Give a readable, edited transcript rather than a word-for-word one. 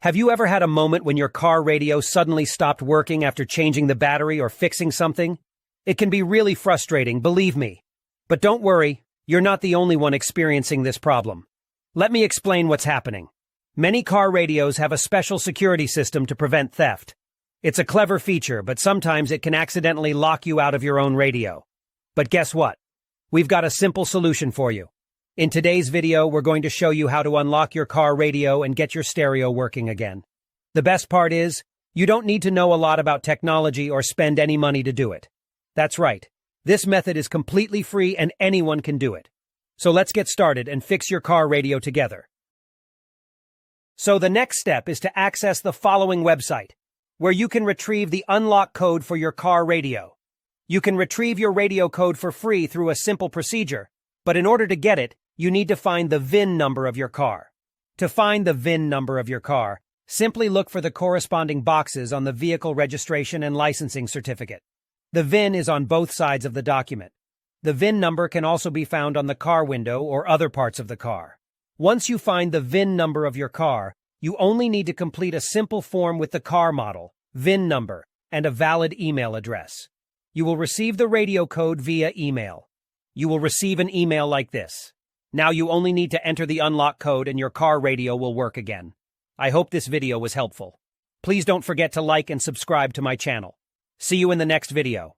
Have you ever had a moment when your car radio suddenly stopped working after changing the battery or fixing something? It can be really frustrating, believe me. But don't worry, you're not the only one experiencing this problem. Let me explain what's happening. Many car radios have a special security system to prevent theft. It's a clever feature, but sometimes it can accidentally lock you out of your own radio. But guess what? We've got a simple solution for you. In today's video, we're going to show you how to unlock your car radio and get your stereo working again. The best part is, you don't need to know a lot about technology or spend any money to do it. That's right. This method is completely free and anyone can do it. So let's get started and fix your car radio together. So the next step is to access the following website, where you can retrieve the unlock code for your car radio. You can retrieve your radio code for free through a simple procedure, but in order to get it, you need to find the VIN number of your car. To find the VIN number of your car, simply look for the corresponding boxes on the vehicle registration and licensing certificate. The VIN is on both sides of the document. The VIN number can also be found on the car window or other parts of the car. Once you find the VIN number of your car, you only need to complete a simple form with the car model, VIN number, and a valid email address. You will receive the radio code via email. You will receive an email like this. Now you only need to enter the unlock code and your car radio will work again. I hope this video was helpful. Please don't forget to like and subscribe to my channel. See you in the next video.